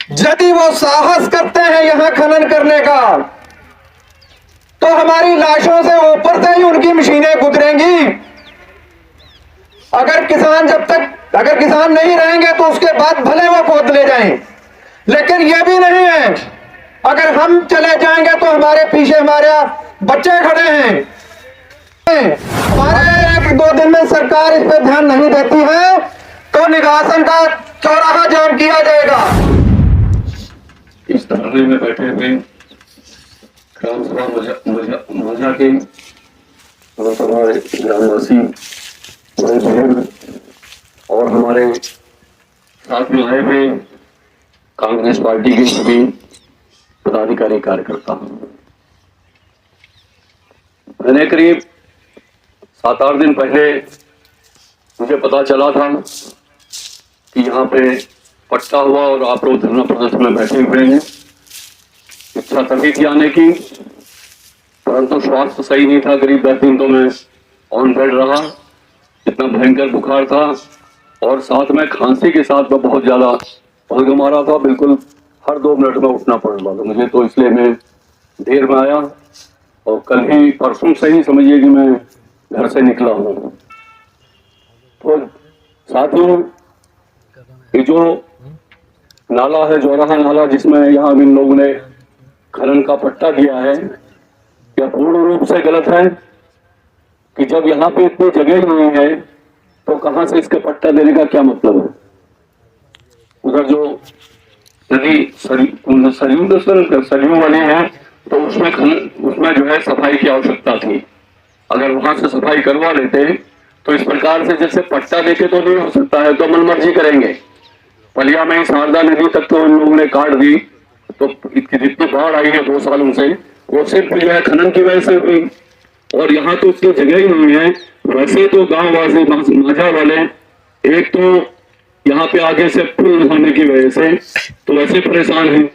यदि वो साहस करते हैं यहां खनन करने का, तो हमारी लाशों से ऊपर से ही उनकी मशीनें गुजरेंगी। अगर किसान नहीं रहेंगे तो उसके बाद भले वो खोद ले जाएं, लेकिन ये भी नहीं है अगर हम चले जाएंगे तो हमारे पीछे हमारे बच्चे खड़े हैं। हमारे 1-2 दिन में सरकार इस पर ध्यान नहीं देती है तो निगासन का चौराहा जाम किया जाएगा। इस धरने में बैठे हुए ग्राम सभा मौजा के ग्रामवासी, बड़े बुजुर्ग और हमारे साथ में आए हुए कांग्रेस पार्टी के सभी पदाधिकारी कार्यकर्ता, मैंने करीब 7-8 दिन पहले मुझे पता चला था कि यहाँ पे पट्टा हुआ और आप लोग धरना प्रदर्शन में बैठे हुए हैं। इच्छा तभी थी आने की, परंतु स्वास्थ्य सही नहीं था। करीब 10 दिन तो मैं ऑन बेड रहा, इतना भयंकर बुखार था और साथ में खांसी के साथ में बहुत ज्यादा बलगम आ रहा था। बिल्कुल हर 2 मिनट में उठना पड़ रहा था मुझे, तो इसलिए मैं देर में आया और कल ही परसों से ही समझिए कि मैं घर से निकला हूँ। तो साथियों, ये जो नाला है, जोराहा नाला, जिसमें यहाँ इन लोगों ने खनन का पट्टा दिया है, यह पूर्ण रूप से गलत है कि जब यहाँ पे इतनी जगह नहीं है तो कहां से इसके पट्टा देने का क्या मतलब है। उधर जो नदी सरयू वाले हैं तो उसमें जो है सफाई की आवश्यकता थी। अगर वहां से सफाई करवा लेते तो इस प्रकार से जैसे पट्टा देके तो नहीं हो सकता है, तो मनमर्जी करेंगे। पलिया में शारदा नदी तक तो इन लोगों ने काट दी, तो जितनी बाढ़ आई है 2 सालों से वो सिर्फ जो है खनन की वजह से हुई, और यहाँ तो उसकी जगह ही नहीं है। वैसे तो गांव वासी माझा वाले एक तो यहाँ पे आगे से पुल होने की वजह से तो वैसे परेशान हैं,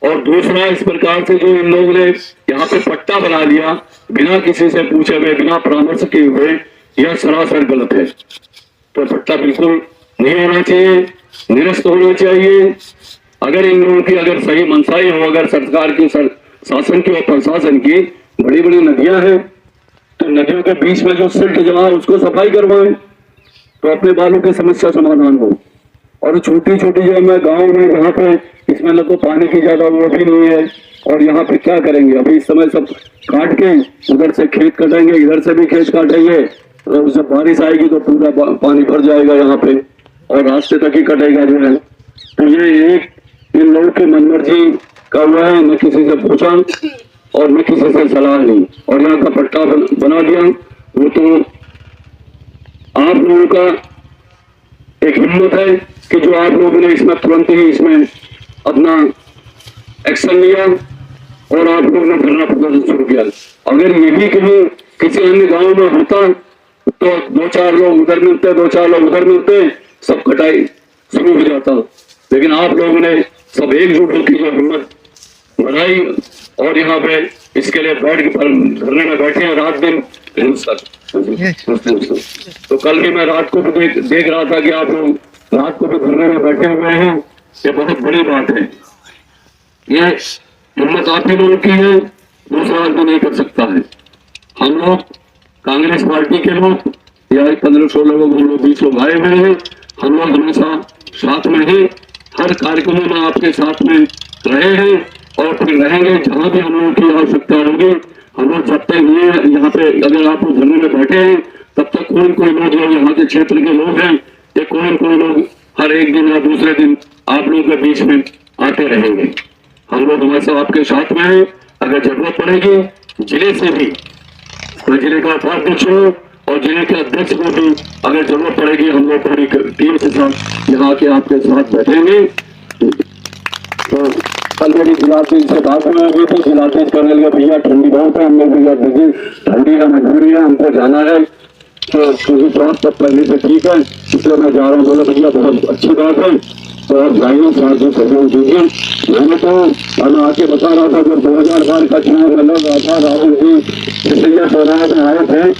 और दूसरा इस प्रकार से जो इन लोगों ने यहाँ पे पट्टा बना लिया बिना किसी से पूछे हुए, बिना परामर्श किए हुए, यह सरासर गलत है। तो पट्टा बिल्कुल नहीं होना चाहिए, निरस्त होना चाहिए। अगर इन लोगों की अगर सही मनसाई हो, अगर सरकार की शासन की और प्रशासन की बड़ी बड़ी नदियां हैं तो नदियों के बीच में जो सिल्ट जमा है उसको सफाई करवाएं तो अपने बालों की समस्या समाधान हो। और छोटी छोटी जो मैं गाँव में यहाँ पे इसमें न तो पानी की ज्यादा वो भी नहीं है, और यहाँ पे क्या करेंगे अभी इस समय सब काट के उधर से खेत कटेंगे, इधर से भी खेत काटेंगे, और जब बारिश आएगी तो पूरा पानी भर जाएगा यहाँ पे और रास्ते तक ही कटेगा जो है। तो ये एक इन लोगों की मनमर्जी का हुआ है, न किसी से पूछा और न किसी से सलाह ली, और यहाँ का पट्टा बना दिया। वो तो आप लोगों का एक हिम्मत है कि जो आप लोगों ने इसमें तुरंत ही इसमें अपना एक्शन लिया और आप लोगों ने धरना प्रदर्शन शुरू किया। अगर ये भी कहीं किसी अन्य गांव में होता तो 2-4 लोग उधर मिलते, 2-4 लोग उधर मिलते, सब कटाई शुरू हो जाता। लेकिन आप लोगों ने सब एकजुट होकर जो हिम्मत बढ़ाई और यहाँ पे इसके लिए बैठ के धरने में बैठे हैं रात दिन। तो कल भी मैं रात को भी देख रहा था कि आप लोग रात को भी धरने में बैठे हुए हैं, ये बहुत बड़ी बात है। ये हिम्मत आप ही लोगों की है, दूसरा आदमी नहीं कर सकता है। हम लोग कांग्रेस पार्टी के लोग या 15-16 लोग हम लोग 20 लोग आए हुए हैं, हम लोग हमेशा साथ में हैं, हर कार्यक्रमों में आपके साथ में रहे हैं और फिर रहेंगे। जहां भी हम लोगों की आवश्यकता होगी हम लोग जब तक ये यहाँ पे अगर आप लोग धरने में बैठे हैं तब तक कोई लोग यहाँ के क्षेत्र के लोग हैं, ये कोई लोग हर एक दिन या दूसरे दिन आप लोगों के बीच में आते रहेंगे। हम लोग हमेशा आपके साथ में हैं। अगर जरूरत पड़ेगी जिले से भी, कोई जिले का उपाध्यक्ष हो और जिले के अध्यक्ष को भी अगर जरूरत पड़ेगी हम लोग पूरी टीम के साथ यहाँ के आपके साथ बैठेंगे। तो कल मेरी जिलाधीश से बात में हुई थी, जिलाधीश करने लगे भैया ठंडी बहुत है, हम लोग भैया बिजी, ठंडी का मजबूरी है, हमको जाना है, तो स्वास्थ्य पहले से ठीक है इसलिए मैं जा रहा हूँ। बोले भैया बहुत अच्छी बात है, तो आप जाइए साथ में सहयोग दीजिए। मैंने तो मैं आके बता रहा था जब 2012 का चुनाव लड़ रहा था, राहुल जी इसलिए चौराहे में आए थे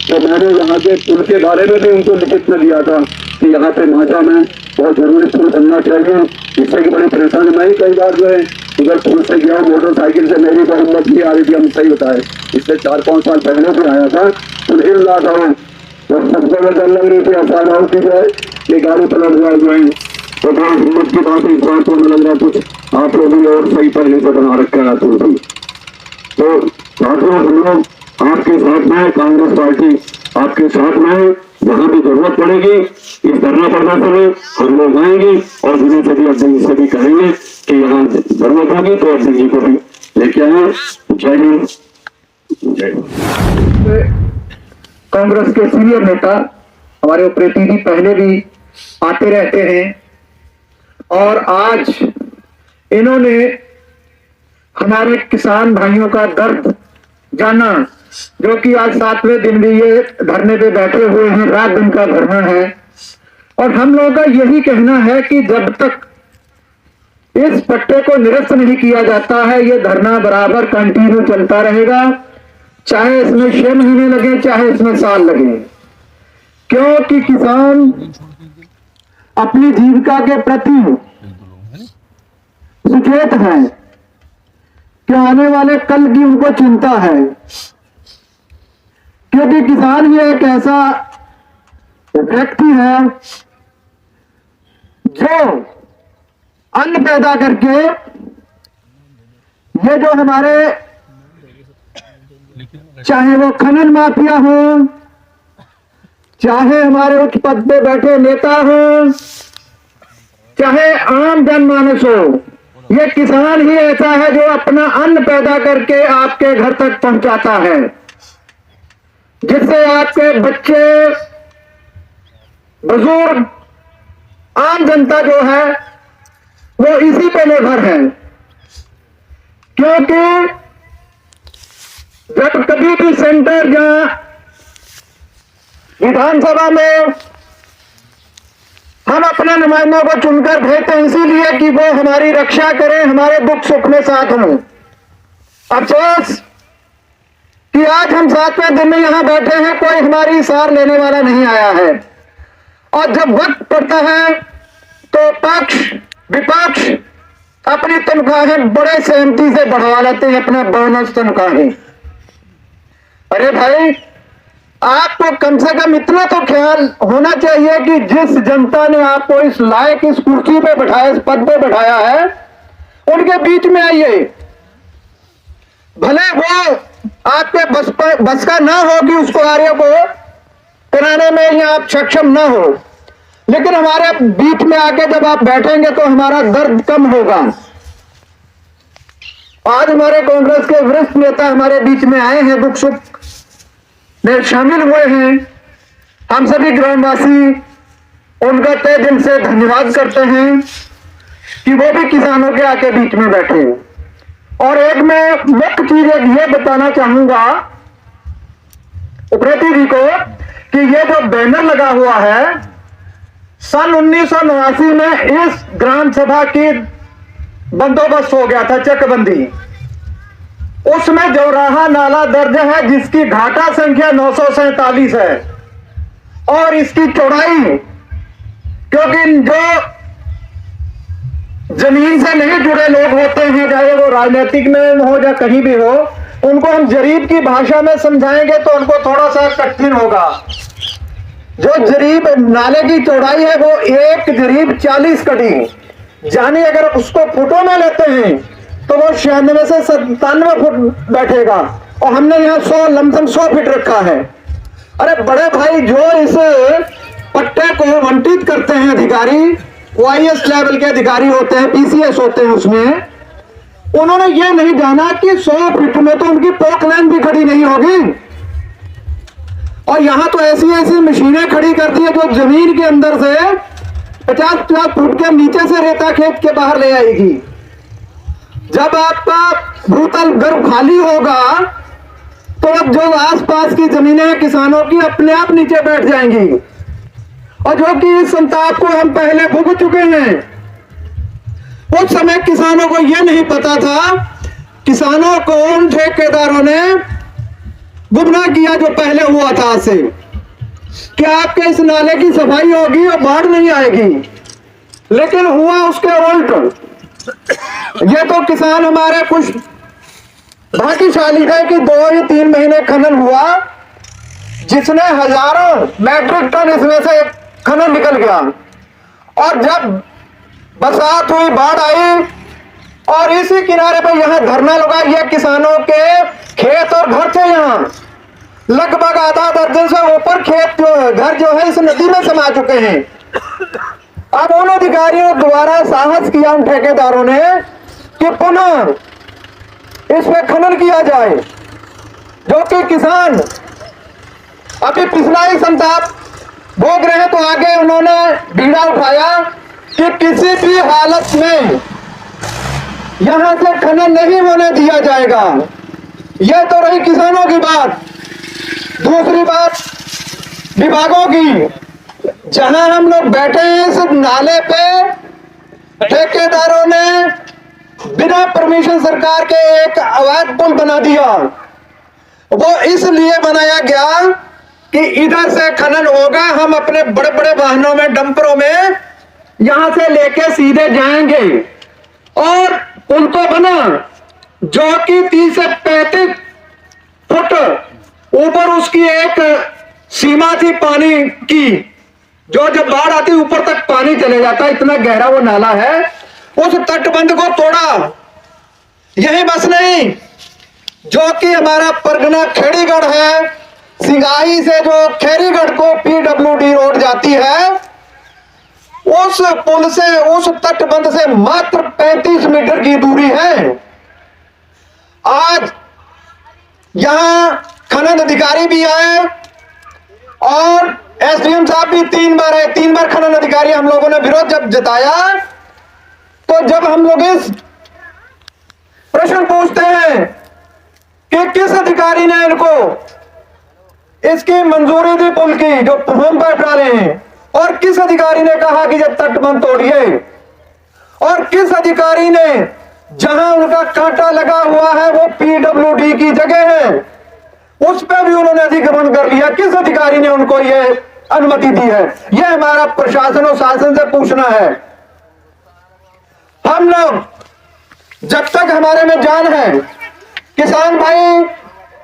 तो मैंने यहाँ के पुल के बारे में भी उनको लिखित में दिया था कि यहाँ पे माझा में बहुत जरूरी पुल बनना चाहिए, इससे की बड़ी परेशानी। मैं ही कई बार जो है उधर पुल से गया मोटरसाइकिल से, मेरी तो हिम्मत नहीं आ रही थी, हम सही बताए। इससे 4-5 साल पहले भी आया था, पुल हिल रहा था, तो सबसे डर लग रही थी असाधारण की जो है ये गाड़ी पलट जाए जो है। तो बहुत हिम्मत की बात है, इस बार तो हमें लग रहा कुछ आप लोग भी और सही पहले से बना रखा है पुल भी। तो साथियों, हम लोग आपके साथ में, कांग्रेस पार्टी आपके साथ में, जहां भी जरूरत पड़ेगी इस धरना प्रदर्शन में हम लोग आएंगे और जिन्हें सभी अध्यक्ष से भी कहेंगे कि यहाँ जरूरत होगी तो अध्यक्ष जी को भी लेके आए। जय हिंद, जय हिंद। कांग्रेस के सीनियर नेता हमारे उप्रेती जी पहले भी आते रहते हैं और आज इन्होंने हमारे किसान भाइयों का दर्द जाना, जो कि आज 7वें दिन भी ये धरने पे बैठे हुए हैं, रात दिन का धरना है। और हम लोगों का यही कहना है कि जब तक इस पट्टे को निरस्त नहीं किया जाता है, ये धरना बराबर कंटिन्यू चलता रहेगा, चाहे इसमें 6 महीने लगे, चाहे इसमें साल लगे। क्योंकि किसान अपनी जीविका के प्रति सुचेत है कि आने वाले कल की उनको चिंता है। क्योंकि किसान ये एक ऐसा व्यक्ति है जो अन्न पैदा करके, ये जो हमारे चाहे वो खनन माफिया हो, चाहे हमारे उच्च पद पे बैठे नेता हो, चाहे आम जनमानस हो, ये किसान ही ऐसा है जो अपना अन्न पैदा करके आपके घर तक पहुंचाता है, जिससे आपके बच्चे, बुजुर्ग, आम जनता जो है वो इसी पे निर्भर है। क्योंकि जब कभी भी सेंटर या विधानसभा में हम अपने नुमाइंदों को चुनकर भेजते हैं इसीलिए कि वो हमारी रक्षा करें, हमारे दुख सुख में साथ हों। अफसोस कि आज हम 7वें दिन में यहां बैठे हैं, कोई हमारी सार लेने वाला नहीं आया है। और जब वक्त पड़ता है तो पक्ष विपक्ष अपनी तनख्वाहें बड़े सहमति से बढ़वा लेते हैं, अपना बोनस तनख्वाहें। अरे भाई, आपको कम से कम इतना तो ख्याल होना चाहिए कि जिस जनता ने आपको इस लायक इस कुर्सी पे बैठाया, इस पद पे बैठाया है, उनके बीच में आइए। भले वो आपके बस का ना हो कि उस कार्य को कराने में या आप सक्षम ना हो, लेकिन हमारे बीच में आके जब आप बैठेंगे तो हमारा दर्द कम होगा। आज हमारे कांग्रेस के वरिष्ठ नेता हमारे बीच में आए हैं, दुख सुख में शामिल हुए हैं। हम सभी ग्रामवासी उनका तहे दिल से धन्यवाद करते हैं कि वो भी किसानों के आके बीच में बैठे। और एक मैं मुख्य चीज एक ये बताना चाहूंगा उप्रेती जी को कि ये जो बैनर लगा हुआ है, सन 1989 में इस ग्राम सभा की बंदोबस्त हो गया था, चकबंदी। उसमें जौराहा नाला दर्ज है जिसकी घाटा संख्या 947 है और इसकी चौड़ाई, क्योंकि जो जमीन से नहीं जुड़े लोग होते हैं, चाहे वो राजनीतिक में हो या कहीं भी हो, उनको हम जरीब की भाषा में समझाएंगे तो उनको थोड़ा सा कठिन होगा। जो जरीब नाले की चौड़ाई है वो एक जरीब 40 कड़ी, यानी अगर उसको फुटों में लेते हैं तो वो 96 से 97 फुट बैठेगा और हमने यहाँ 100 लमसम 100 फीट रखा है। अरे बड़े भाई, जो इस पट्टे को आवंटित करते हैं अधिकारी, वो IAS लेवल के अधिकारी होते हैं, PCS होते हैं, उसमें उन्होंने ये नहीं जाना कि 100 फीट में तो उनकी पोक लाइन भी खड़ी नहीं होगी। और यहाँ तो ऐसी ऐसी मशीनें खड़ी करती है जो जमीन के अंदर से 50-50 फुट के नीचे से रेता खेत के बाहर ले आएगी। जब आपका भूतल गर्भ खाली होगा तो जो आसपास की जमीनें किसानों की अपने आप नीचे बैठ जाएंगी, और जो कि इस संताप को हम पहले भुगत चुके हैं। उस समय किसानों को यह नहीं पता था, किसानों को उन ठेकेदारों ने गुमराह किया जो पहले हुआ था से कि आपके इस नाले की सफाई होगी और बाढ़ नहीं आएगी। लेकिन हुआ उसके उल्ट। ये तो किसान हमारे कुछ भाग्यशाली है कि 2 या 3 महीने खनन हुआ, जिसने हजारों मैट्रिक टन इसमें से खनन निकल गया। और जब बरसात हुई, बाढ़ आई, और इसी किनारे पर यहां धरना लगा, ये किसानों के खेत और घर थे। यहां लगभग आधा दर्जन से ऊपर खेत घर जो है इस नदी में समा चुके हैं। अब उन अधिकारियों द्वारा साहस किया उन ठेकेदारों ने कि पुनः इस पे खनन किया जाए, जो कि किसान अभी पिछला ही संताप भोग रहे हैं। तो आगे उन्होंने बीड़ा उठाया कि किसी भी हालत में यहां से खनन नहीं होने दिया जाएगा। यह तो रही किसानों की बात। दूसरी बात विभागों की। जहां हम लोग बैठे हैं इस नाले पे, ठेकेदारों ने बिना परमिशन सरकार के एक अवैध पुल बना दिया। वो इसलिए बनाया गया कि इधर से खनन होगा, हम अपने बड़े बड़े वाहनों में, डंपरों में यहां से लेके सीधे जाएंगे। और पुल तो बना जो कि 30 से 35 फुट ऊपर उसकी एक सीमा थी पानी की, जो जब बाढ़ आती ऊपर तक पानी चले जाता, इतना गहरा वो नाला है। उस तटबंध को तोड़ा। यही बस नहीं, जो कि हमारा परगना खेड़ीगढ़ है, सिंगाई से जो खेरीगढ़ को PWD रोड जाती है, उस पुल से, उस तटबंध से मात्र 35 मीटर की दूरी है। आज यहां खनन अधिकारी भी आए और SDM साहब भी 3 बार आए। 3 बार खनन अधिकारी हम लोगों ने विरोध जब जताया, तो जब हम लोग इस प्रश्न पूछते हैं कि किस अधिकारी ने इनको इसकी मंजूरी दी पुल की, जो हम बैठ रहे हैं, और किस अधिकारी ने कहा कि जब तटबंध तोड़िए, और किस अधिकारी ने, जहां उनका कांटा लगा हुआ है वो PWD की जगह है, उस पर भी उन्होंने अतिक्रमण कर लिया। किस अधिकारी ने उनको ये अनुमति दी है? यह हमारा प्रशासन और शासन से पूछना है। हम लोग जब तक हमारे में जान है, किसान भाई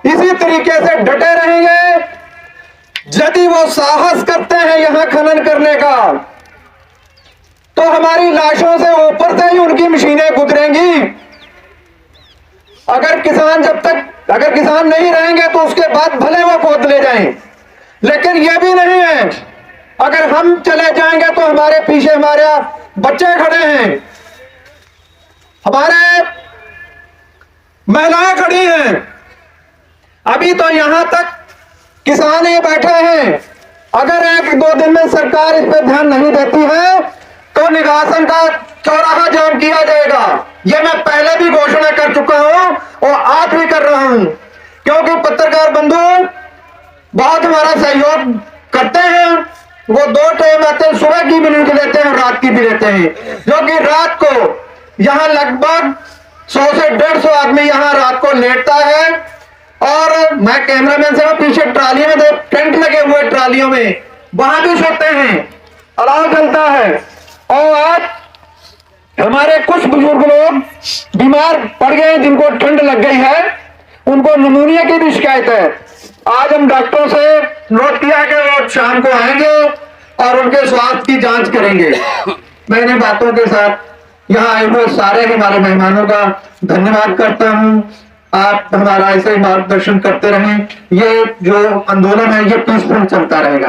इसी तरीके से डटे रहेंगे। यदि वो साहस करते हैं यहां खनन करने का, तो हमारी लाशों से ऊपर से ही उनकी मशीनें गुजरेंगी। अगर किसान नहीं रहेंगे तो उसके बाद भले वो खोद ले जाएं, लेकिन ये भी नहीं है। अगर हम चले जाएंगे तो हमारे पीछे हमारे बच्चे खड़े हैं, हमारे महिलाएं खड़ी हैं। अभी तो यहां तक किसान ही बैठे हैं। अगर 1-2 दिन में सरकार इस पर ध्यान नहीं देती है तो निगासन का चौराहा जाम किया जाएगा। यह मैं पहले भी घोषणा कर चुका हूं और आज भी कर रहा हूं, क्योंकि पत्रकार बंधु बहुत हमारा सहयोग करते हैं। वो 2 टाइम आते हैं, सुबह की भी न्यूज लेते हैं और रात की भी लेते हैं, जो कि रात को यहां लगभग 100 से 150 आदमी यहां रात को लेटता है। और मैं कैमरामैन से पीछे ट्राली में, टेंट लगे हुए ट्रालियों में, वहां भी सोते हैं, अलाव चलता है। और आज हमारे कुछ बुजुर्ग लोग बीमार पड़ गए, जिनको ठंड लग गई है, उनको निमोनिया की भी शिकायत है। आज हम डॉक्टरों से नोट किया कि वो शाम को आएंगे और उनके स्वास्थ्य की जांच करेंगे। मैं इन बातों के साथ यहाँ आए हुए सारे हमारे मेहमानों का धन्यवाद करता हूँ। आप हमारा ऐसे ही मार्गदर्शन करते रहें। ये जो आंदोलन है ये पीसफुल चलता रहेगा।